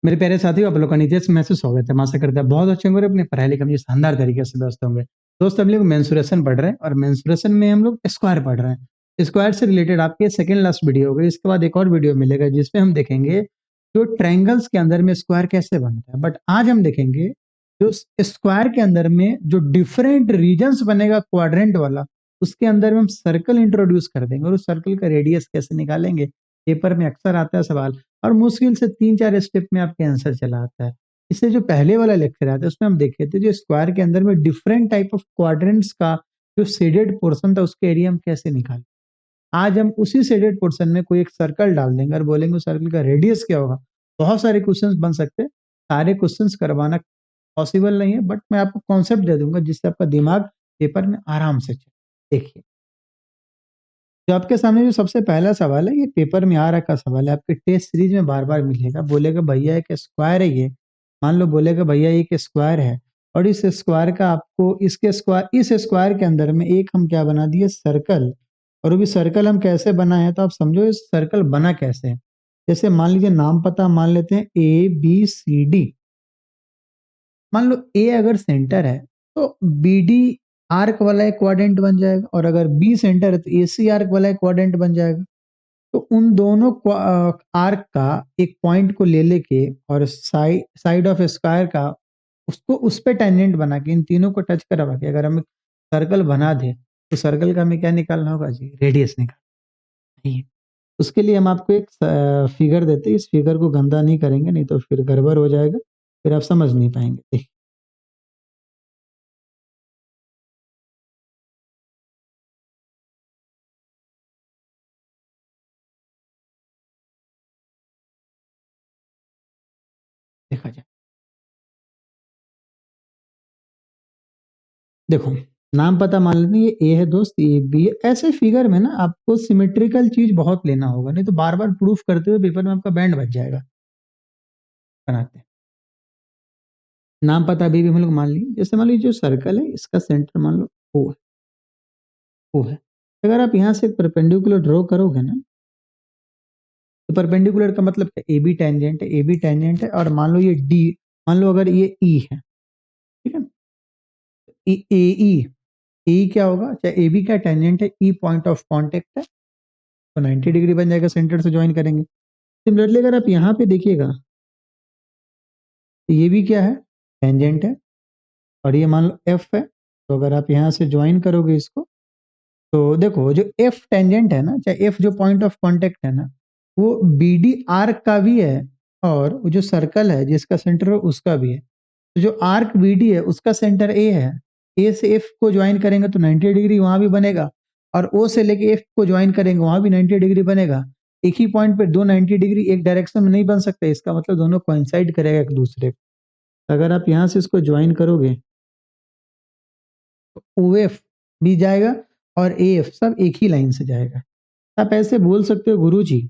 मेरे प्यारे साथियों, आप लोग का नीचे से मैसेज स्वागत है। मैं आशा करता है बहुत अच्छे होंगे, अपने पढ़ाई लिखाई में शानदार तरीके से व्यस्त होंगे। दोस्त, हम लोग मेंसुरेशन पढ़ रहे हैं और मेंसुरेशन में हम लोग स्क्वायर पढ़ रहे हैं। स्क्वायर से रिलेटेड आपके सेकंड लास्ट वीडियो होगी, इसके बाद एक और वीडियो मिलेगा जिसमें हम देखेंगे जो ट्रायंगल्स के अंदर में स्क्वायर कैसे बनता है। बट आज हम देखेंगे जो स्क्वायर के अंदर में जो डिफरेंट रीजन्स बनेगा क्वाड्रेंट वाला, उसके अंदर में हम सर्कल इंट्रोड्यूस कर देंगे और उस सर्कल का रेडियस कैसे निकालेंगे। पेपर में अक्सर आता है सवाल और मुश्किल से 3-4 स्टेप में आपके आंसर चला आता है। इससे जो पहले वाला लेक्चर आता है उसमें हम देखे थे जो स्क्वायर के अंदर में डिफरेंट टाइप ऑफ क्वाड्रेंट्स का जो शेडेड पोर्शन था उसके एरिया हम कैसे निकालें। आज हम उसी शेडेड पोर्शन में कोई एक सर्कल डाल देंगे और बोलेंगे उस सर्कल का रेडियस क्या होगा। बहुत सारे क्वेश्चंस बन सकते हैं, सारे क्वेश्चंस करवाना पॉसिबल नहीं है, बट मैं आपको कॉन्सेप्ट दे दूंगा जिससे आपका दिमाग पेपर में आराम से चले। देखिए, जो आपके सामने जो सबसे पहला सवाल है, ये पेपर में आ रखा सवाल है, आपके टेस्ट सीरीज में बार बार मिलेगा। बोलेगा भैया एक स्क्वायर है ये, मान लो बोलेगा भैया एक स्क्वायर है और इस स्क्वायर का आपको इस स्क्वायर के अंदर में एक हम क्या बना दिए, सर्कल। और वो भी सर्कल हम कैसे बनाए हैं तो आप समझो इस सर्कल बना कैसे है। जैसे मान लीजिए नाम पता मान लेते हैं ABCD। मान लो ए अगर सेंटर है तो BD आर्क वाला एक क्वाड्रेंट बन जाएगा, और अगर बी सेंटर है तो AC आर्क वाला एक क्वाड्रेंट बन जाएगा। तो उन दोनों आर्क का एक पॉइंट को ले लेके और साइड ऑफ स्क्वायर का उसको उस पे टेंजेंट बना के इन तीनों को टच करवा के अगर हम एक सर्कल बना दे तो सर्कल का हमें क्या निकालना होगा जी, रेडियस निकालना है। उसके लिए हम आपको एक फिगर देते हैं, इस फिगर को गंदा नहीं करेंगे नहीं तो फिर गड़बड़ हो जाएगा, फिर आप समझ नहीं पाएंगे। देखिए, देखा जाए, देखो नाम पता मान लेते हैं ये ए है दोस्त, ये बी है। ऐसे फिगर में ना आपको सिमेट्रिकल चीज बहुत लेना होगा, नहीं तो बार बार प्रूफ करते हुए पेपर में आपका बैंड बच जाएगा। बनाते हैं, नाम पता अभी भी हम लोग मान लिए। जैसे मान लीजिए जो सर्कल है इसका सेंटर मान लो ओ है, ओ है। अगर आप यहाँ से एक परपेंडिकुलर ड्रॉ करोगे ना, तो परपेंडिकुलर का मतलब क्या, ए बी टेंजेंट है, ए बी टेंजेंट है, और मान लो ये डी, मान लो अगर ये ई है, ठीक है। ए ई ई क्या होगा, चाहे ए बी का टेंजेंट है, ई पॉइंट ऑफ कांटेक्ट है, तो 90 डिग्री बन जाएगा, सेंटर से ज्वाइन करेंगे। सिमिलरली अगर आप यहाँ पे देखिएगा तो ये भी क्या है, टेंजेंट है, और ये मान लो एफ है। तो अगर आप यहाँ से ज्वाइन करोगे इसको तो देखो जो एफ टेंजेंट है ना, चाहे एफ जो पॉइंट ऑफ कांटेक्ट है ना, वो BD आर्क का भी है, और वो जो सर्कल है जिसका सेंटर है उसका भी है। तो जो आर्क BD है उसका सेंटर ए है, ए से एफ को ज्वाइन करेंगे तो 90 डिग्री वहां भी बनेगा, और ओ से लेके एफ को ज्वाइन करेंगे वहां भी 90 डिग्री बनेगा। एक ही पॉइंट पे दो 90 डिग्री एक डायरेक्शन में नहीं बन सकते, इसका मतलब दोनों कोइंसाइड करेगा एक दूसरे को। अगर आप यहाँ से इसको ज्वाइन करोगे तो OF भी जाएगा और AF सब एक ही लाइन से जाएगा। आप ऐसे बोल सकते हो गुरु जी,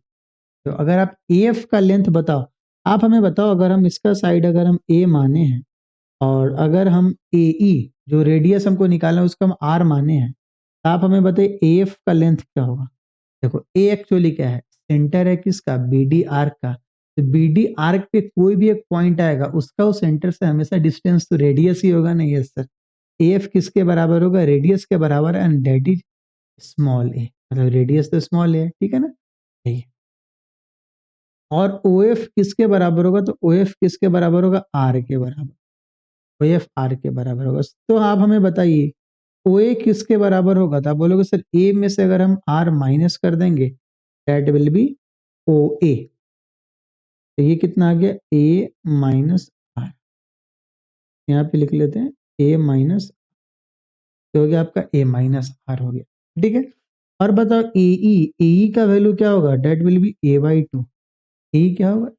तो अगर आप AF का लेंथ बताओ, आप हमें बताओ, अगर हम इसका साइड अगर हम A माने हैं और अगर हम AE जो रेडियस हमको निकालना है उसको हम R माने हैं, तो आप हमें बताइए AF का लेंथ क्या होगा। देखो A एक्चुअली क्या है, सेंटर है किसका, BD आर्क का। तो BD आर्क पे कोई भी एक पॉइंट आएगा उसका उस सेंटर से हमेशा डिस्टेंस तो रेडियस ही होगा ना। यस सर, AF किसके बराबर होगा, रेडियस के बराबर, एंड दैट इज स्मॉल ए, मतलब रेडियस तो स्मॉल ए है, ठीक है ना। यही। और OF किसके बराबर होगा, तो OF किसके बराबर होगा, R के बराबर। OF R के बराबर होगा। तो आप हमें बताइए OA किसके बराबर होगा, तो आप बोलोगे सर A में से अगर हम R माइनस कर देंगे दैट विल बी OA। तो ये कितना आ गया, A माइनस R। यहाँ पे लिख लेते हैं A माइनस, तो हो गया आपका A माइनस R हो गया, ठीक है। और बताओ AE का वैल्यू क्या होगा, that will B A/2। AE क्या होगा,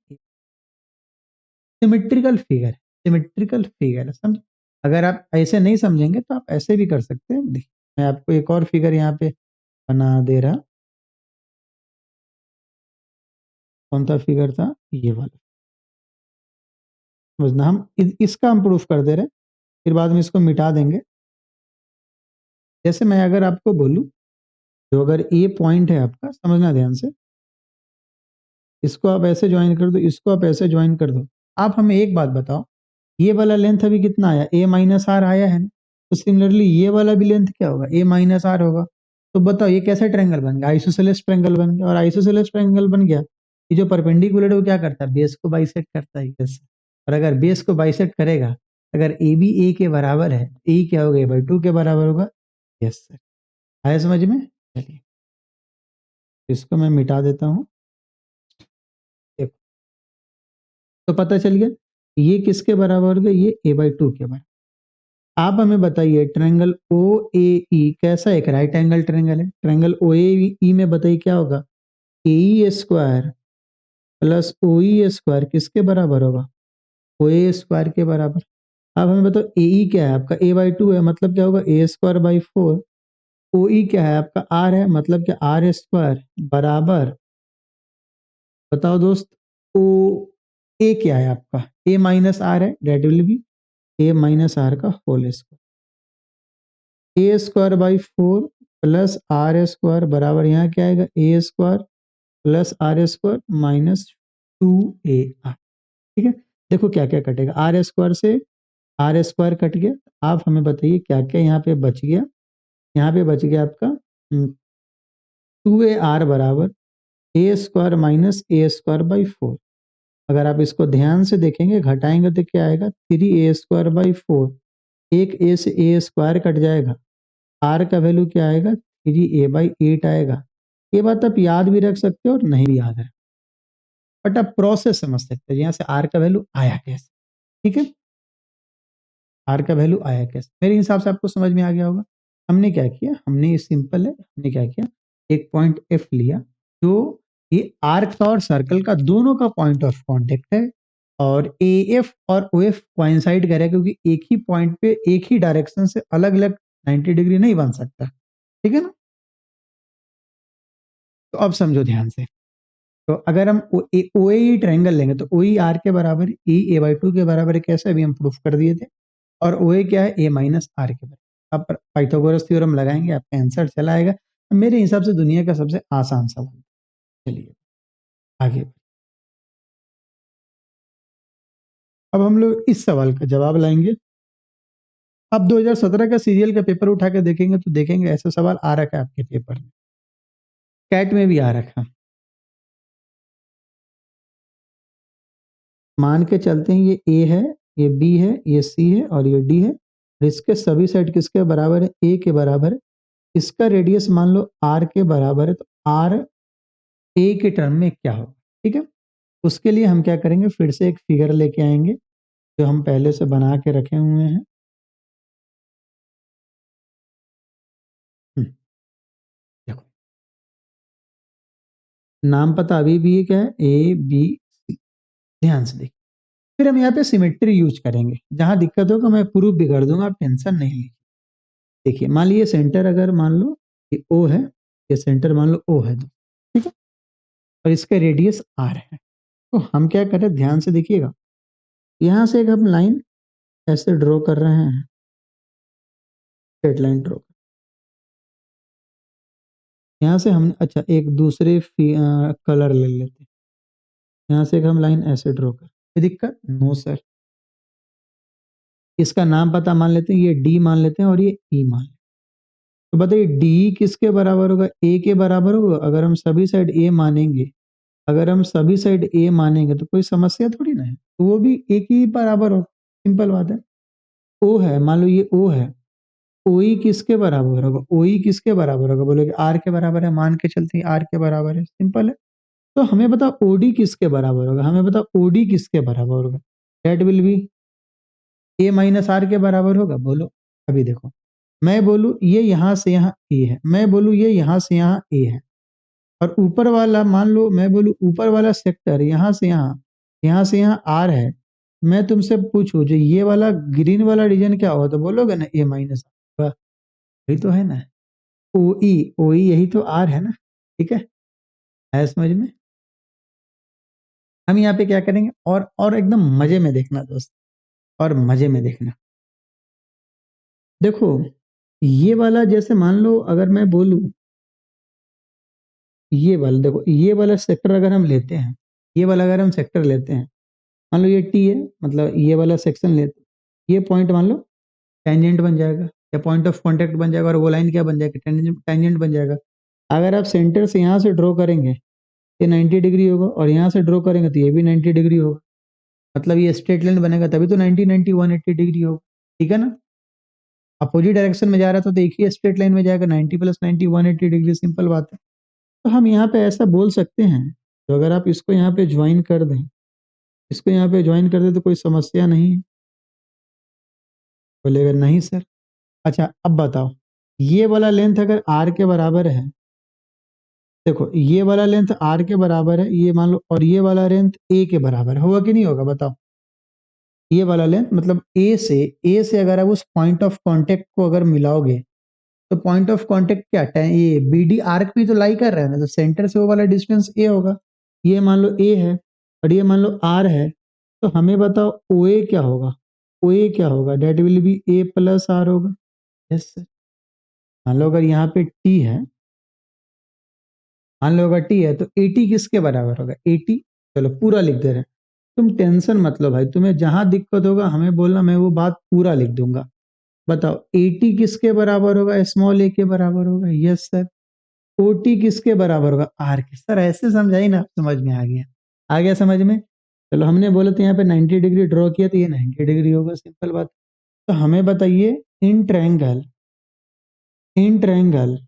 सिमेट्रिकल फिगर, सिमेट्रिकल फिगर है, समझ। अगर आप ऐसे नहीं समझेंगे तो आप ऐसे भी कर सकते हैं। देखिए, मैं आपको एक और फिगर यहाँ पे बना दे रहा। कौन सा फिगर था, ये वाला, समझना। हम इसका हम प्रूफ कर दे रहे हैं, फिर बाद में इसको मिटा देंगे। जैसे मैं अगर आपको बोलूं, जो अगर ए पॉइंट है आपका, समझना ध्यान से, इसको आप ऐसे ज्वाइन कर दो, इसको आप ऐसे ज्वाइन कर दो, आप हमें एक बात बताओ, ये वाला लेंथ अभी कितना आया, a माइनस आर आया है ना, तो सिमिलरली ये वाला भी लेंथ क्या होगा, a माइनस आर होगा। तो बताओ ये कैसा ट्रायंगल बन गया, आइसोसेलेस ट्रायंगल बन गया। और आइसोसेलेस ट्रायंगल बन गया, ये जो परपेंडिकुलर है वो क्या करता है, बेस को बाइसेक्ट करता है yes। और अगर बेस को बाइसेक्ट करेगा, अगर ए बी ए के बराबर है, ए क्या होगा, a/2 के बराबर होगा। यस सर, आया समझ में। चलिए इसको मैं मिटा देता हूँ। देखो, तो पता चल गया ये किसके बराबर होगा, ये a/2 के बराबर। आप हमें बताइए ट्रायंगल ओ ए ई कैसा एक राइट एंगल ट्रायंगल है। ट्रायंगल ओ ए ई में बताइए क्या होगा, ए E square plus O E square किसके बराबर होगा, ओ ए स्क्वायर के बराबर। अब हमें बताओ ए ई क्या है आपका, a/2 है, मतलब क्या होगा ए स्क्वायर बाई 4। ओ ई क्या है आपका, आर है, मतलब क्या आर स्क्वायर बराबर, बताओ दोस्त, ओ ए क्या है आपका, ए माइनस आर है, that will be a minus r का whole square. A square by 4 plus r square बराबर यहाँ क्या आएगा, a square plus r square minus 2ar। ठीक है, देखो क्या क्या कटेगा, आर स्क्वायर से आर स्क्वायर कट गया। आप हमें बताइए क्या क्या यहाँ पे बच गया, यहाँ पे बच गया आपका 2ar बराबर a square minus a square by 4। अगर आप इसको ध्यान से देखेंगे घटाएंगे तो क्या आएगा, 3a² बाई 4। एक ए से ए स्क्वायर कट जाएगा, आर का वैल्यू क्या आएगा, 3a/8 आएगा। ये बात आप याद भी रख सकते हो और नहीं भी याद है, बट आप प्रोसेस समझ सकते हैं यहाँ से आर का वैल्यू आया कैसे। ठीक है, आर का वैल्यू आया कैसे, मेरे हिसाब से आपको समझ में आ गया होगा। हमने क्या किया, हमने ये सिंपल है, हमने क्या किया, एक पॉइंट एफ लिया जो ये आर्क का और सर्कल का दोनों का पॉइंट ऑफ कांटेक्ट है, और ए एफ और ओ एफ कोइंसाइड करे, क्योंकि एक ही पॉइंट पे एक ही डायरेक्शन से अलग अलग 90 डिग्री नहीं बन सकता। ठीक है ना, तो अब समझो ध्यान से। तो अगर हम ओ ए ट्रायंगल लेंगे तो ओ ई आर के बराबर, ई a/2 के बराबर है, कैसे अभी हम प्रूफ कर दिए थे। और ओ ए क्या है, a माइनस आर के बराबर। अब पाइथागोरस थ्योरम लगाएंगे, आपका आंसर चला आएगा। मेरे हिसाब से दुनिया का सबसे आसान सवाल। चलिए आगे, अब हम लोग इस सवाल का जवाब लाएंगे। अब 2017 का सीरियल का पेपर उठा के देखेंगे तो देखेंगे ऐसा सवाल आ रखा है आपके पेपर में, कैट में भी आ रखा। मान के चलते हैं ये ए है, ये बी है, ये सी है और ये डी है। इसके सभी साइड किसके बराबर है, ए के बराबर है। इसका रेडियस मान लो आर के बराबर है, तो आर ए के टर्म में क्या होगा। ठीक है, उसके लिए हम क्या करेंगे, फिर से एक फिगर लेके आएंगे जो हम पहले से बना के रखे हुए हैं। देखो नाम पता अभी भी ये क्या है, ए बी सी, ध्यान से देखिए। फिर हम यहाँ पे सिमेट्री यूज करेंगे, जहां दिक्कत होगा मैं प्रूफ भी कर दूंगा, आप टेंशन नहीं लीजिए। देखिए मान लीजिए सेंटर अगर मान लो ये ओ है, ये सेंटर मान लो ओ है, ठीक है, और इसका रेडियस आर है। तो हम क्या करें, ध्यान से देखिएगा, यहाँ से एक हम लाइन ऐसे ड्रॉ कर रहे हैं, स्ट्रेट लाइन ड्रॉ। यहाँ से हम अच्छा एक दूसरे कलर ले लेते हैं, यहाँ से एक हम लाइन ऐसे ड्रॉ कर, कोई दिक्कत नो सर। इसका नाम पता मान लेते हैं, ये डी मान लेते हैं और ये ई मान लेते हैं। तो बताइए डी किसके बराबर होगा, ए के बराबर होगा। अगर हम सभी साइड ए मानेंगे, अगर हम सभी साइड ए मानेंगे तो कोई समस्या थोड़ी ना है, तो वो भी एक ही बराबर हो, सिंपल बात है। ओ है, मान लो ये ओ है, ओ ई किसके बराबर होगा, ओ ई किसके बराबर होगा, बोलोगे आर के बराबर है, मान के चलते हैं आर के बराबर है, सिंपल है। तो हमें बताओ ओडी किसके बराबर होगा, हमें बताओ ओडी किसके बराबर होगा, that will be a minus r के बराबर होगा। बोलो, अभी देखो, मैं बोलूं ये यहां से यहाँ ए है, मैं बोलूं ये यहां से यहाँ ए है, और ऊपर वाला मान लो मैं बोलूं ऊपर वाला सेक्टर यहाँ से यहाँ, यहाँ से यहाँ आर है। मैं तुमसे पूछूं जो ये वाला ग्रीन वाला रीजन क्या होगा, तो बोलोगे ना ए माइनस आर, यही तो है ना, ओ ई यही तो आर है ना। ठीक है समझ में। हम यहाँ पे क्या करेंगे, और एकदम मजे में देखना दोस्त, और मजे में देखना। देखो ये वाला जैसे मान लो अगर मैं बोलूं, ये वाला देखो, ये वाला सेक्टर अगर हम लेते हैं, ये वाला अगर हम सेक्टर लेते हैं, मान लो ये टी है, मतलब ये वाला सेक्शन ले, ये पॉइंट मान लो टेंजेंट बन जाएगा या पॉइंट ऑफ कांटेक्ट बन जाएगा, और वो लाइन क्या बन जाएगी, टेंजेंट बन जाएगा। अगर आप सेंटर से यहाँ से ड्रॉ करेंगे ये 90 डिग्री होगा, और यहाँ से ड्रॉ करेंगे तो ये भी 90 डिग्री होगा, मतलब ये स्ट्रेट लाइन बनेगा, तभी तो 90 90 180 डिग्री होगा, ठीक है ना। अपोजिट डायरेक्शन में जा रहा था तो एक ही स्ट्रेट लाइन में जाएगा, 90 + 90 180 डिग्री, सिंपल बात है। तो हम यहाँ पे ऐसा बोल सकते हैं, तो अगर आप इसको यहाँ पे ज्वाइन कर दें, इसको यहाँ पे ज्वाइन कर दें तो कोई समस्या नहीं है। बोलेगा नहीं सर। अच्छा अब बताओ, ये वाला लेंथ अगर r के बराबर है, देखो ये वाला लेंथ r के बराबर है, ये मान लो, और ये वाला लेंथ a के बराबर होगा कि नहीं होगा, बताओ। ये वाला लेंथ मतलब a से अगर आप उस पॉइंट ऑफ कांटेक्ट को अगर मिलाओगे, तो पॉइंट ऑफ कांटेक्ट क्या है, ये बी डी आर्क भी तो लाई कर रहा है ना, तो सेंटर से वो वाला डिस्टेंस a होगा। ये मान लो a है और ये मान लो r है, तो हमें बताओ OA क्या होगा, OA क्या होगा, that will be a + r होगा। Yes sir. मान लो अगर यहाँ पे t है, मान लो अगर t है तो 80 किसके बराबर होगा, 80। चलो पूरा लिख दे रहे हैं, तुम टेंशन मत लो भाई, तुम्हें जहां दिक्कत होगा हमें बोलना, मैं वो बात पूरा लिख दूंगा। बताओ 80 किसके बराबर होगा, स्मॉल a के बराबर होगा। Yes sir. OT किसके बराबर होगा, r के। सर ऐसे समझाई ना, समझ में आ गया, आ गया समझ में। चलो हमने बोला था यहाँ पे 90 डिग्री ड्रॉ किया तो ये 90 डिग्री होगा, सिंपल बात। तो हमें बताइए in triangle, in triangle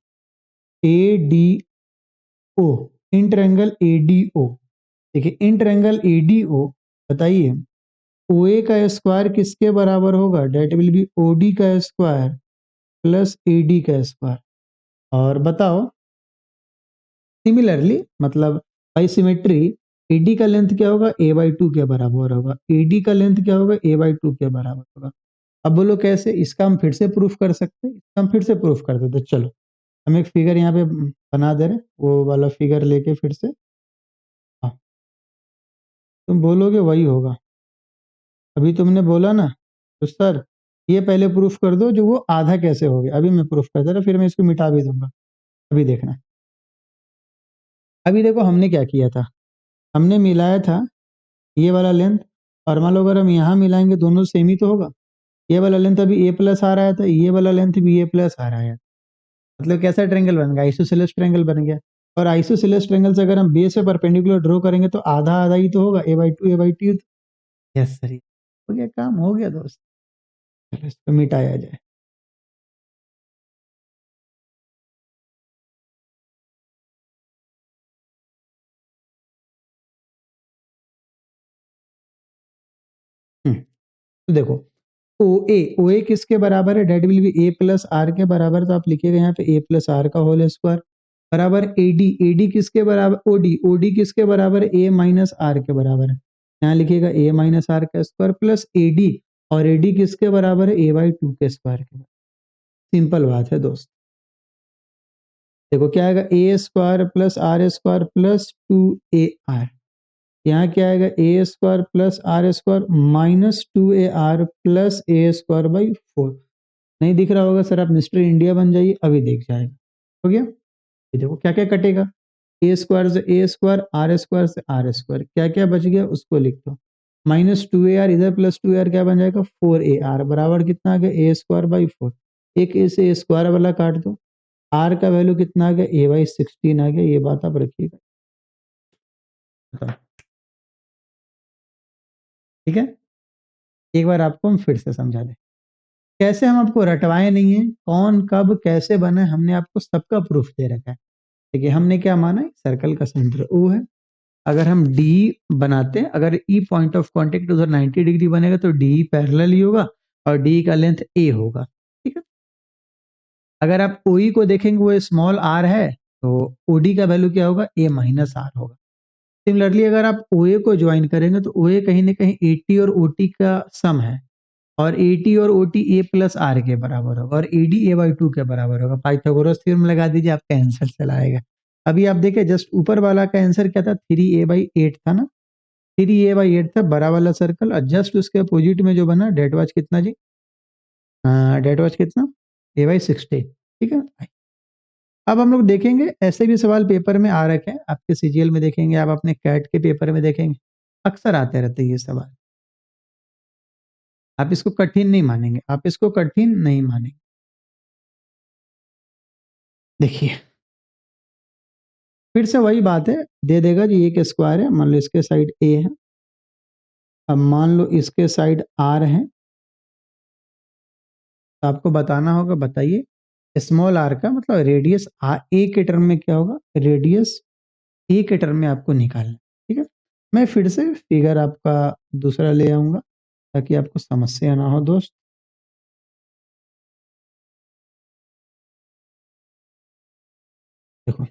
ADO, in triangle ADO, देखिए इन ट्रायंगल ADO, बताइए OA का स्क्वायर किसके बराबर होगा, डेट विल बी OD का स्क्वायर प्लस AD का स्क्वायर। और बताओ सिमिलरली, मतलब बाई सिमेट्री, AD का लेंथ क्या होगा, a/2 के बराबर होगा, AD का लेंथ क्या होगा, a/2 के बराबर होगा। अब बोलो कैसे, इसका हम फिर से प्रूफ कर सकते हैं, इसका हम फिर से प्रूफ कर देते। चलो हम एक फिगर यहाँ पे बना दे रहे, वो वाला फिगर लेके फिर से, हाँ तुम बोलोगे वही होगा, अभी तुमने बोला ना, तो सर ये पहले प्रूफ कर दो जो वो आधा कैसे हो गया, अभी मैं प्रूफ कर दे रहा, फिर मैं इसको मिटा भी दूंगा। अभी देखना, अभी देखो हमने क्या किया था, हमने मिलाया था ये वाला लेंथ, और मान लो अगर हम यहाँ मिलाएंगे दोनों सेम ही तो होगा। ये वाला लेंथ अभी a+ आ रहा है, तो ये वाला लेंथ भी a+ आ रहा है, मतलब कैसा ट्रायंगल बन गया, आइसोसेलेस ट्रायंगल बन गया। और आइसोसेलेस ट्रायंगल से अगर हम बेस से परपेंडिकुलर ड्रॉ करेंगे तो आधा आधा ही तो होगा, a/2 a/2। यस सर, हो गया काम, हो गया दोस्त। चलो इसको मिटाया जाए। तो देखो OA किसके बराबर है, डेट विल बी a+r के बराबर, तो आप लिखिएगा यहाँ पे a+r का होल स्क्वायर बराबर AD किसके बराबर, OD किसके बराबर है, a-r के बराबर है, यहाँ लिखिएगा a-r का स्क्वायर प्लस AD, और AD किसके बराबर है, a/2 के स्क्वायर के बराबर। सिंपल बात है दोस्त। देखो क्या आएगा, a² plus r² plus 2ar, यहाँ क्या आएगा, a² plus r² minus 2ar plus a²/4। नहीं दिख रहा होगा सर, आप मिस्टर इंडिया बन जाइए, अभी दिख जाएगा। हो गया, ये देखो क्या क्या कटेगा, a² से a², r² से r², क्या क्या बच गया उसको लिख दो, माइनस 2ar इधर प्लस 2ar क्या बन जाएगा, 4ar बराबर कितना आ गया, a²/4। एक इसे स्क्वायर वाला काट दो, r का वैल्यू कितना आ गया, a/16 आ गया, ये बात आप रखिएगा। ठीक है, एक बार आपको हम फिर से समझा दें, कैसे हम आपको रटवाए नहीं है, कौन कब कैसे बना है, हमने आपको सबका प्रूफ दे रखा है। देखिए हमने क्या माना है, सर्कल का सेंटर O है, अगर हम D बनाते हैं, अगर E पॉइंट ऑफ कांटेक्ट उधर 90 डिग्री बनेगा तो DE पैरेलल ही होगा, और D का लेंथ A होगा, ठीक है। अगर आप OE को देखेंगे वो स्मॉल r है, तो OD का वैल्यू क्या होगा, a-r होगा। सिमिलरली अगर आप OA को ज्वाइन करेंगे तो OA कहीं ना कहीं AT और OT का सम है, और AT और OT a+r के बराबर होगा, और AD a/2 के बराबर होगा। पाइथागोरस थ्योरम लगा दीजिए, आपका आंसर चला आएगा। अभी आप देखिए जस्ट ऊपर वाला का आंसर क्या था, 3a/8 था ना, 3a/8 था बड़ा वाला सर्कल, और जस्ट उसके अपोजिट में जो बना डेट वाज कितना जी, डेट वाज कितना, a/16, ठीक है। अब हम लोग देखेंगे ऐसे भी सवाल पेपर में आ रखे हैं, आपके CGL में देखेंगे, आप अपने कैट के पेपर में देखेंगे। अक्सर आते रहते हैं ये सवाल। आप इसको कठिन नहीं मानेंगे, आप इसको कठिन नहीं मानेंगे। देखिए, फिर से वही बात है, दे देगा जी एक स्क्वायर है, मान लो इसके साइड ए है, अब मान लो इसके साइड आर है, तो आपको बताना होगा, बताइए स्मॉल आर का मतलब रेडियस ए के टर्म में क्या होगा, रेडियस ए के टर्म में आपको निकालना है, ठीक है। मैं फिर से फिगर आपका दूसरा ले आऊंगा ताकि आपको समस्या ना हो दोस्त। देखो,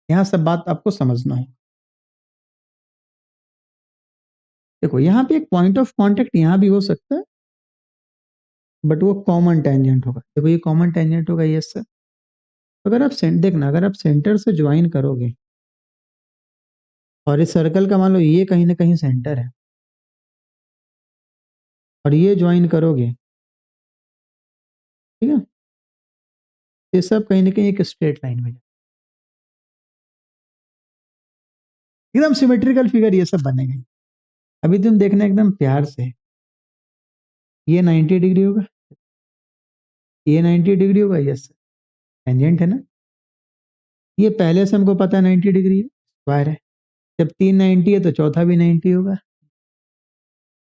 यहाँ सब बात आपको समझना है। देखो यहाँ पे एक पॉइंट ऑफ कांटेक्ट यहाँ भी हो सकता है, बट वो कॉमन टेंजेंट होगा। देखो ये कॉमन टेंजेंट होगा, यस सर। अगर आप देखना, अगर आप सेंटर से ज्वाइन करोगे और इस सर्कल का मान लो ये कहीं ना कहीं सेंटर है और ये ज्वाइन करोगे, ठीक है, ये सब कहीं ना कहीं एक स्ट्रेट लाइन में एकदम सिमेट्रिकल फिगर ये सब बनेगा। अभी तुम देखना एकदम प्यार से, ये 90 डिग्री होगा, ये 90 डिग्री होगा, यस टेंजेंट है ना। ये पहले से हमको पता है 90 डिग्री है, स्क्वायर है। जब तीन 90 है तो चौथा भी 90 होगा।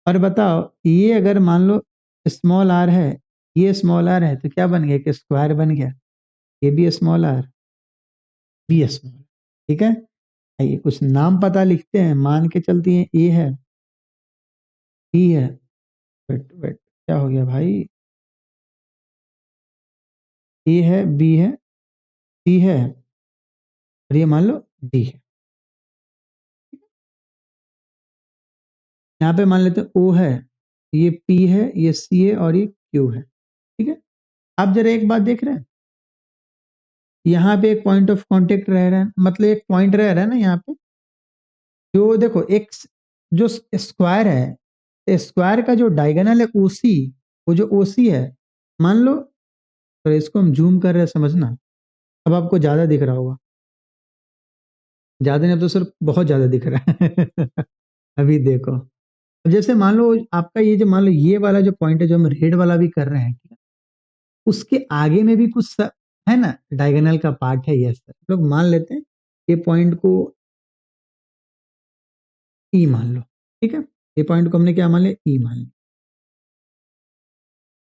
और बताओ ये अगर मान लो स्मॉल आर है, ये स्मॉल आर है, तो क्या बन गया, एक स्क्वायर बन गया। ये भी स्मॉल आर, बी स्मॉल, ठीक है। आइए कुछ नाम पता लिखते हैं, मान के चलती हैं, ए है, बी है, वेट वेट क्या हो गया भाई, ए है, बी है, सी है, और ये मान लो डी है। यहाँ पे मान लेते हैं ओ है, ये पी है, ये सी है, और ये क्यू है, ठीक है। आप जरा एक बात देख रहे हैं, यहाँ पे एक पॉइंट ऑफ कांटेक्ट रह रहा है, मतलब एक पॉइंट रह रहा है ना यहाँ पे, जो देखो एक जो स्क्वायर है, स्क्वायर का जो डायगोनल है ओसी, वो जो ओसी है, मान लो, तो इसको हम जूम कर रहे हैं, समझना। अब आपको ज्यादा दिख रहा होगा, ज्यादा नहीं, अब तो सिर्फ बहुत ज्यादा दिख रहा है अभी देखो, जैसे मान लो आपका ये जो मान लो ये वाला जो पॉइंट है, जो हम रेड वाला भी कर रहे हैं, ठीक है, उसके आगे में भी कुछ है ना, डायगोनल का पार्ट है, यस सर, लोग मान लेते हैं ये पॉइंट को ई मान लो, ठीक है। ये पॉइंट को हमने क्या मान लिया, ई मान लिया,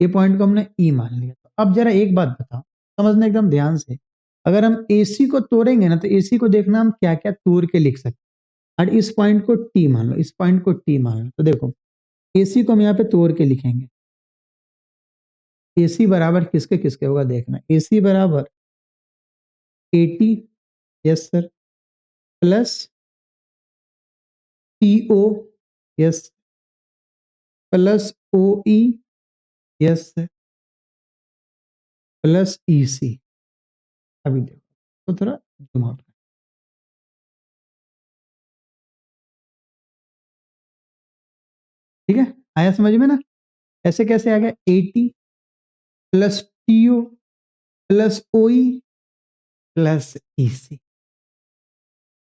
ये पॉइंट को हमने ई मान लिया। तो अब जरा एक बात बताओ, समझना एकदम ध्यान से, अगर हम एसी को तोड़ेंगे ना, तो एसी को देखना हम क्या क्या तोड़ के लिख सकते हैं। और इस पॉइंट को टी मान लो, इस पॉइंट को टी मान लो, तो देखो एसी को हम यहाँ पे तोड़ के लिखेंगे। एसी बराबर किसके किसके होगा, देखना, एसी बराबर 80, yes sir, plus TO, yes, plus O E, yes sir, plus EC. अभी देखो तो थोड़ा जूम आउट, ठीक है, आया समझ में ना। ऐसे कैसे आ गया, 80 प्लस टीओ प्लस ओई प्लस ईसी,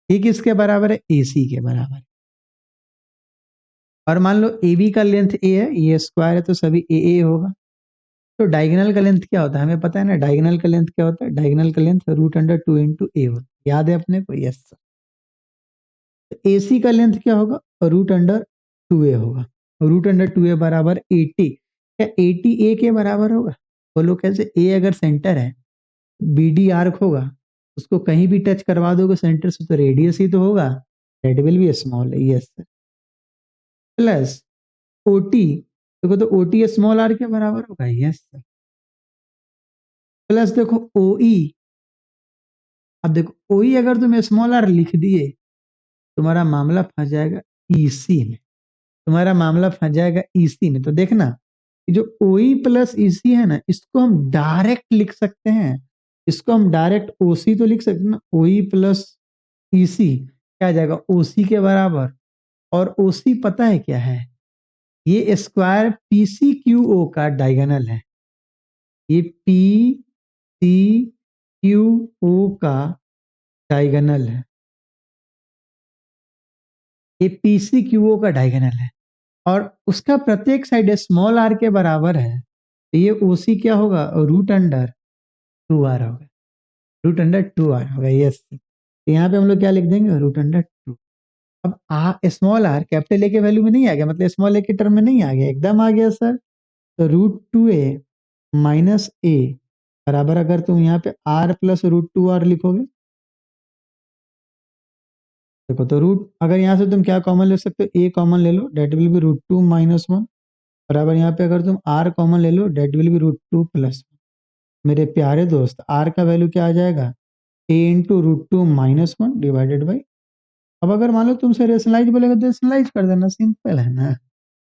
ये किसके बराबर है, एसी के बराबर है। और मान लो ए बी का लेंथ ए है, ये स्क्वायर है, तो सभी ए होगा। तो डायगोनल का लेंथ क्या होता है, हमें पता है ना, डायगोनल का लेंथ क्या होता है, डायगोनल का लेंथ रूट अंडर 2 इंटू ए होता है, याद है अपने को, यस। तो एसी का लेंथ क्या होगा, रूट अंडर 2a होगा, रूट अंडर 2a बराबर 80। क्या 80 ए के बराबर होगा, बोलो कैसे, ए अगर सेंटर है, बी डी आर्क होगा, उसको कहीं भी टच करवा दोगे सेंटर से, तो रेडियस ही तो होगा, that will B small, yes. Plus OT, देखो तो ओटी स्मॉल आर के बराबर होगा, यस। प्लस देखो ओई, अब देखो ओई अगर तुम स्मॉल आर लिख दिए, तुम्हारा मामला फंस जाएगा ईसी में, तुम्हारा मामला फंस जाएगा ईसी में। तो देखना, ये जो ओई प्लस ईसी है ना, इसको हम डायरेक्ट लिख सकते हैं, इसको हम डायरेक्ट ओसी तो लिख सकते हैं ना, ओई प्लस ईसी क्या आ जाएगा, ओसी के बराबर। और ओसी पता है क्या है, ये स्क्वायर पीसी क्यू ओ का डायगोनल है, ये पी सी क्यू ओ का डायगोनल है। ये PCQO का डायगोनल है और उसका प्रत्येक साइड स्मॉल r के बराबर है, तो ये OC क्या होगा? रूट अंडर 2r होगा, रूट अंडर 2r होगा। यस, तो यहाँ पे हम लोग क्या लिख देंगे? Root under 2। अब स्मॉल r कैपिटल ए के वैल्यू में नहीं आ गया, मतलब स्मॉल ए के टर्म में नहीं आ गया, एकदम आ गया सर। तो रूट 2a माइनस ए बराबर, अगर तुम यहाँ पे r प्लस रूट 2r लिखोगे, देखो तो रूट, अगर यहाँ से तुम क्या कॉमन ले सकते हो? a कॉमन ले लो, that will be root 2 minus 1 बराबर, यहाँ पे अगर तुम r कॉमन ले लो, that will be root 2 plus 1। मेरे प्यारे दोस्त, r का वैल्यू क्या आ जाएगा? a into root 2 minus 1 divided by, अब अगर मान लो तुमसे रेशनलाइज बोलेगा तो रेशनलाइज कर देना, सिंपल है ना।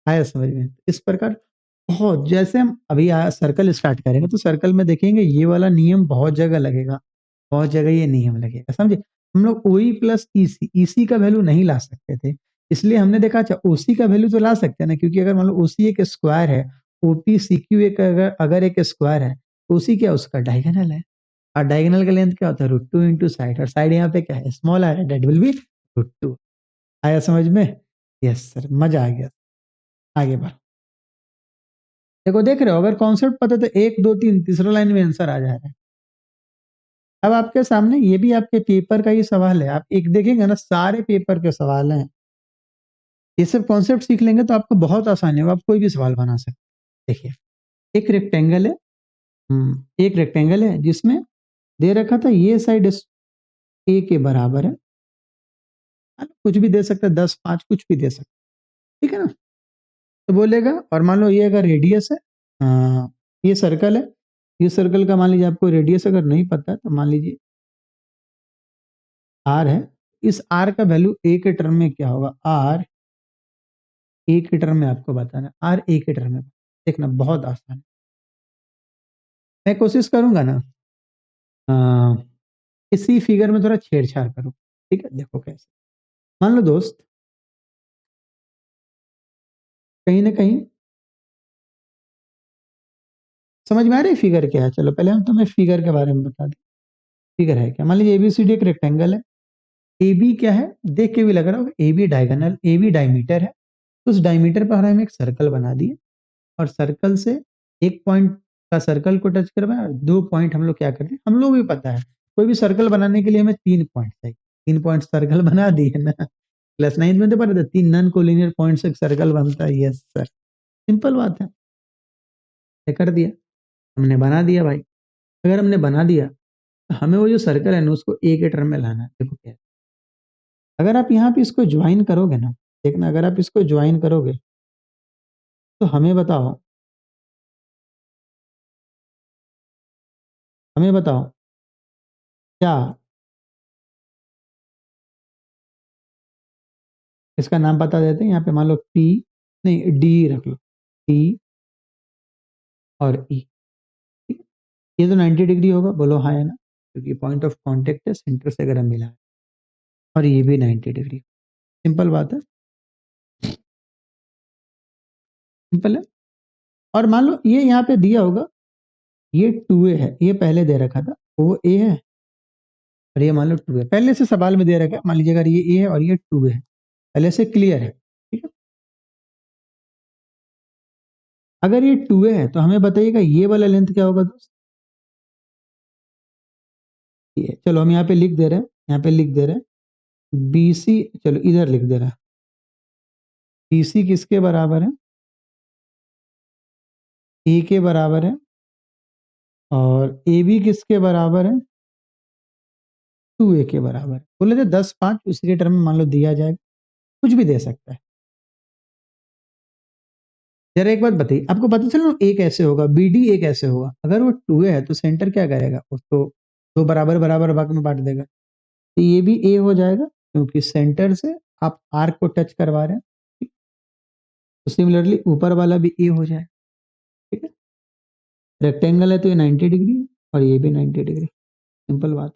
आया समझ में? इस प्रकार बहुत, जैसे हम अभी सर्कल स्टार्ट करेंगे तो सर्कल में देखेंगे ये वाला नियम बहुत जगह लगेगा, बहुत जगह ये नियम लगेगा, समझे। हम लोग OE प्लस EC का वैल्यू नहीं ला सकते थे, इसलिए हमने देखा अच्छा OC का वैल्यू तो ला सकते हैं ना, क्योंकि अगर मान लो OC एक स्क्वायर है, OPCQ एक अगर एक स्क्वायर है, तो OC क्या? उसका डायगोनल है, और डायगोनल का लेंथ क्या होता है? रूट 2 इंटू साइड, और साइड यहाँ पे क्या है? स्मॉल r है, डेट विल बी रूट 2। आया समझ में? यस सर, मजा आ गया। आगे बढ़ो, देखो देख रहे हो, अगर कॉन्सेप्ट पता तो 1 2 3 तीसरा लाइन में आंसर आ जा रहा है। अब आपके सामने ये भी आपके पेपर का ही सवाल है, आप एक देखेंगे ना, सारे पेपर के सवाल हैं। ये सब कॉन्सेप्ट सीख लेंगे तो आपको बहुत आसानी होगा, आप कोई भी सवाल बना सकते हैं। देखिए, एक रेक्टेंगल है, एक रेक्टेंगल है जिसमें दे रखा था ये साइड ए के बराबर है, कुछ भी दे सकता है, 10 5 कुछ भी दे सकता है, ठीक है ना। तो बोलेगा, और मान लो ये अगर रेडियस है, ये सर्कल है, ये सर्कल का मान लीजिए आपको रेडियस अगर नहीं पता है तो मान लीजिए आर है, इस आर का वैल्यू ए के टर्म में क्या होगा? आर ए के टर्म में आपको बताना, आर ए के टर्म में देखना, बहुत आसान है। मैं कोशिश करूंगा ना, आ, इसी फिगर में थोड़ा छेड़छाड़ करूं, ठीक है। देखो कैसे, मान लो दोस्त, कहीं ना कहीं समझ में आ रही है फिगर क्या है? चलो पहले हम तुम्हें फिगर के बारे में बता दें, फिगर है क्या। मान लीजिए एबीसीडी एक रेक्टेंगल है, ए बी क्या है? देख के भी लग रहा होगा, A B diagonal, A B diameter है, तो उस डायमीटर पर हम एक सर्कल बना दिए, और सर्कल से एक पॉइंट का सर्कल को टच करवाए, और 2 पॉइंट हम लोग क्या करते हैं, हम लोग भी पता है, कोई भी सर्कल बनाने के लिए हमें 3 पॉइंट चाहिए, 3 पॉइंट सर्कल बना दिए ना। क्लास 9 में तो पता था 3 नॉन कोलिनियर पॉइंट से एक सर्कल बनता है। यस सर, सिंपल बात है, ये कर दिया, हमने बना दिया भाई। अगर हमने बना दिया तो हमें वो जो सर्कल है ना, उसको ए के टर्म में लाना है। देखो क्या है, अगर आप यहाँ पे इसको ज्वाइन करोगे ना, देखना, अगर आप इसको ज्वाइन करोगे तो हमें बताओ क्या, इसका नाम बता देते हैं, यहाँ पे मान लो पी, नहीं डी रख लो, पी और ई, ठीक है। ये तो 90 डिग्री होगा, बोलो हाँ या ना, क्योंकि पॉइंट ऑफ कांटेक्ट है, सेंटर से अगर हम मिला है, और ये भी 90 डिग्री, सिंपल बात है, सिंपल है। और मान लो ये यहाँ पे दिया होगा, ये 2a है, ये पहले दे रखा था, वो ए है, और ये मान लो 2 है, पहले से सवाल में दे रखा है, मान लीजिए अगर ये ए है और ये 2 है, पहले से क्लियर है, ठीक है। अगर ये 2 है तो हमें बताइएगा ये वाला लेंथ क्या होगा दोस्त? ये चलो हम यहाँ पे लिख दे रहे हैं, यहाँ पे लिख दे रहे हैं BC, चलो इधर लिख दे रहे हैं, BC किसके बराबर है? ए के बराबर है, और AB किसके बराबर है? 2a के बराबर है। बोले थे 10 5, उसी के टर्म में मान लो दिया जाएगा, कुछ भी दे सकता है। जरा एक बात बताइए, आपको पता चला ए कैसे होगा, BD ए कैसे होगा? अगर वो 2a है तो सेंटर क्या करेगा? उसको दो बराबर बराबर भाग में बांट देगा, तो ये भी ए हो जाएगा, क्योंकि सेंटर से आप आर्क को टच करवा रहे हैं, ठीक? तो सिमिलरली ऊपर वाला भी ए हो जाए, ठीक है। रेक्टेंगल है तो ये 90 डिग्री, और ये भी 90 डिग्री, सिंपल बात।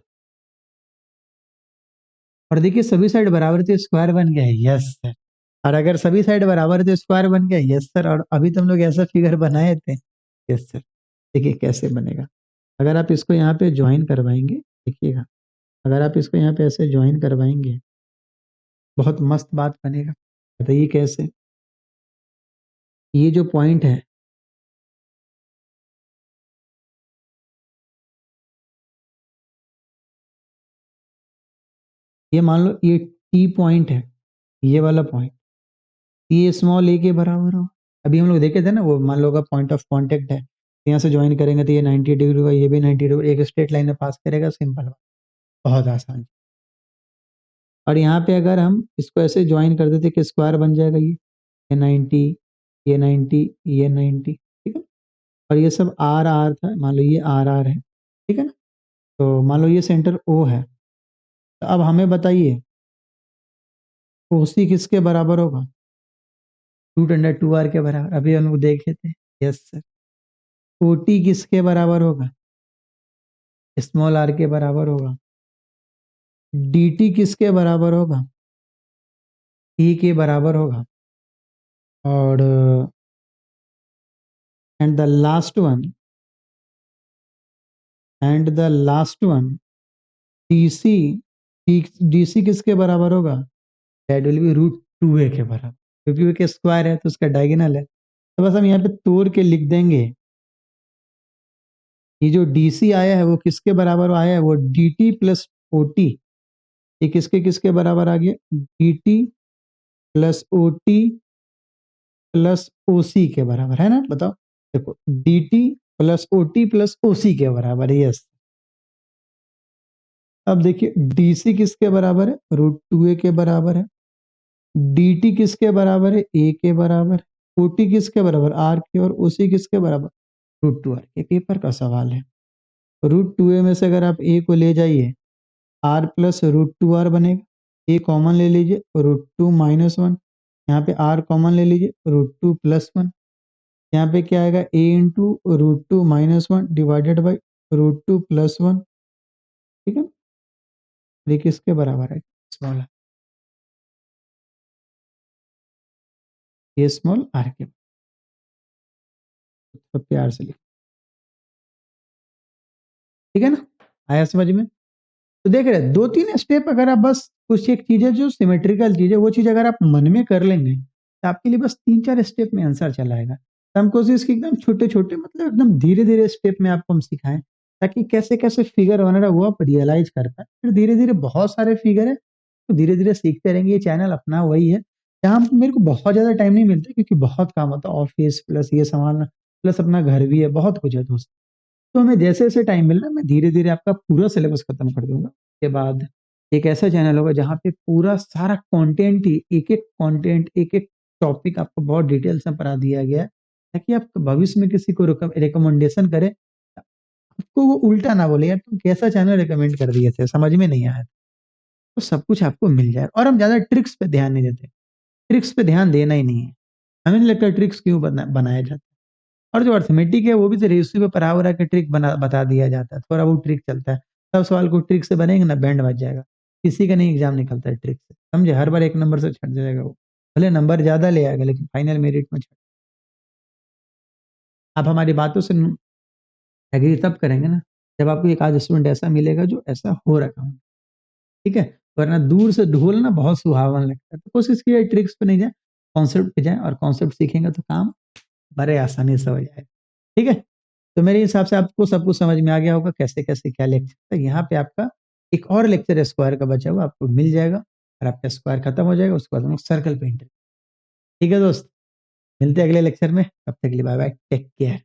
और देखिए सभी साइड बराबर थे, स्क्वायर बन गया है। यस सर, और अगर सभी साइड बराबर थे, स्क्वायर बन गया। यस सर, और अभी तो हम लोग ऐसा फिगर बनाए थे। यस सर, देखिए कैसे बनेगा, अगर आप इसको यहाँ पे ज्वाइन करवाएंगे, देखिएगा, अगर आप इसको यहाँ पे ऐसे ज्वाइन करवाएंगे, बहुत मस्त बात बनेगा। बताइए कैसे? ये जो पॉइंट है, ये मान लो ये टी पॉइंट है, ये वाला पॉइंट, ये स्मॉल ए के बराबर हो। अभी हम लोग देखे थे ना, वो मान लो का पॉइंट ऑफ कांटेक्ट है, यहाँ से ज्वाइन करेंगे तो ये 90 डिग्री होगा, ये भी 90 डिग्री, एक स्ट्रेट लाइन में पास करेगा, सिंपल बात, बहुत आसान। और यहाँ पे अगर हम इसको ऐसे ज्वाइन कर देते कि स्क्वायर बन जाएगा, ये 90, ये 90, ये 90, ठीक है। और ये सब आर आर था, मान लो ये आर आर है, ठीक है ना। तो मान लो ये सेंटर ओ है, तो अब हमें बताइए ओ सी किसके बराबर होगा? रूट अंडर टू आर के बराबर, अभी हम लोग देखे थे। Yes sir. ओ टी किसके बराबर होगा? स्मॉल आर के बराबर होगा। डी टी किसके बराबर होगा? ई के बराबर होगा। और and the last one, DC, DC किसके बराबर होगा? That will be root two a के बराबर, क्योंकि वो के स्क्वायर है तो उसका डायगोनल है। तो बस हम यहाँ पे तोड़ के लिख देंगे, ये जो डीसी आया है वो किसके बराबर आया है? वो D T plus O T, ये किसके किसके बराबर आ गया? D T plus O T plus O C के बराबर है ना। बताओ, देखो D T plus O T plus O C के बराबर है। यस। अब देखिए डीसी किसके बराबर है? रूट टू ए के बराबर है। dt किसके बराबर है? a के बराबर। ओटी किसके बराबर? r के। और ओसी किसके बराबर? रूट टू आर के। पेपर का सवाल है। रूट टू ए में से अगर आप a को ले जाइए, r plus root two r बनेगा, a कॉमन ले लीजिए, रूट टू माइनस वन, यहाँ पे r कॉमन ले लीजिए, रूट टू प्लस वन, यहाँ पे क्या आएगा? a into root two minus one divided by root two plus one, ठीक है। ये किसके बराबर है? स्मॉल, ये स्मॉल आर के। तो प्यार से लिख, ठीक है ना। आया समझ में? तो देख रहे दो तीन स्टेप, अगर आप बस कुछ एक चीजें जो सिमेट्रिकल चीजें, वो चीज अगर आप मन में कर लेंगे तो आपके लिए बस तीन चार स्टेप में आंसर चला आएगा। तो हम कोशिश की एकदम छोटे छोटे, मतलब एकदम धीरे धीरे स्टेप में आपको हम सिखाएं, ताकि कैसे कैसे फिगर बन रहा है वो आप रियलाइज कर पाए। फिर धीरे धीरे बहुत सारे फिगर है, तो धीरे धीरे सीखते रहेंगे। ये चैनल अपना वही है जहाँ मेरे को बहुत ज्यादा टाइम नहीं मिलता, क्योंकि बहुत काम होता है, ऑफिस प्लस ये संभालना, प्लस अपना घर भी है, बहुत कुछ है दोस्त। तो हमें जैसे जैसे टाइम मिल रहा है, मैं धीरे धीरे आपका पूरा सिलेबस खत्म कर दूंगा। उसके बाद एक ऐसा चैनल होगा जहाँ पे पूरा सारा कंटेंट ही, एक एक कंटेंट, एक एक टॉपिक आपको बहुत डिटेल्स में पढ़ा दिया गया है, ताकि आप भविष्य में किसी को रिकमेंडेशन करें, आपको वो उल्टा ना बोले यार तुम कैसा चैनल रिकमेंड कर दिए थे, समझ में नहीं आया। तो सब कुछ आपको मिल जाए। और हम ज्यादा ट्रिक्स पे ध्यान नहीं देते, ट्रिक्स पे ध्यान देना ही नहीं है। हमें नहीं लगता ट्रिक्स क्यों बनाया जाता है। और जो अर्थमेटिक है वो भी तो रेशियो पे पढ़ा हो रहा है कि ट्रिक बता दिया जाता है, थोड़ा वो ट्रिक चलता है। सब सवाल को ट्रिक से बनेंगे ना, बैंड बच जाएगा। किसी का नहीं एग्जाम निकलता है ट्रिक से, समझे। हर बार एक नंबर से छट जाएगा वो, भले नंबर ज्यादा ले आएगा लेकिन फाइनल मेरिट में छट। आप हमारी बातों से एग्री तब करेंगे ना जब आपको एक आध स्टूडेंट ऐसा मिलेगा जो ऐसा हो रखा हो, ठीक है। वरना दूर से ढोल ना बहुत सुहावन लगता है। तो कोशिश कीजिए ट्रिक्स पे नहीं जाए, कॉन्सेप्ट पे जाए, और कॉन्सेप्ट सीखेंगे तो काम बड़े आसानी से हो जाएगा, ठीक है। तो मेरे हिसाब से आपको सब कुछ समझ में आ गया होगा कैसे कैसे क्या लेक्चर। तो यहाँ पे आपका एक और लेक्चर स्क्वायर का बचा हुआ आपको मिल जाएगा, और आपका स्क्वायर खत्म हो जाएगा, उसके बाद हम लोग सर्कल पेंटर। ठीक है दोस्त, मिलते हैं अगले लेक्चर में, तब तक के लिए बाय बाय, टेक केयर।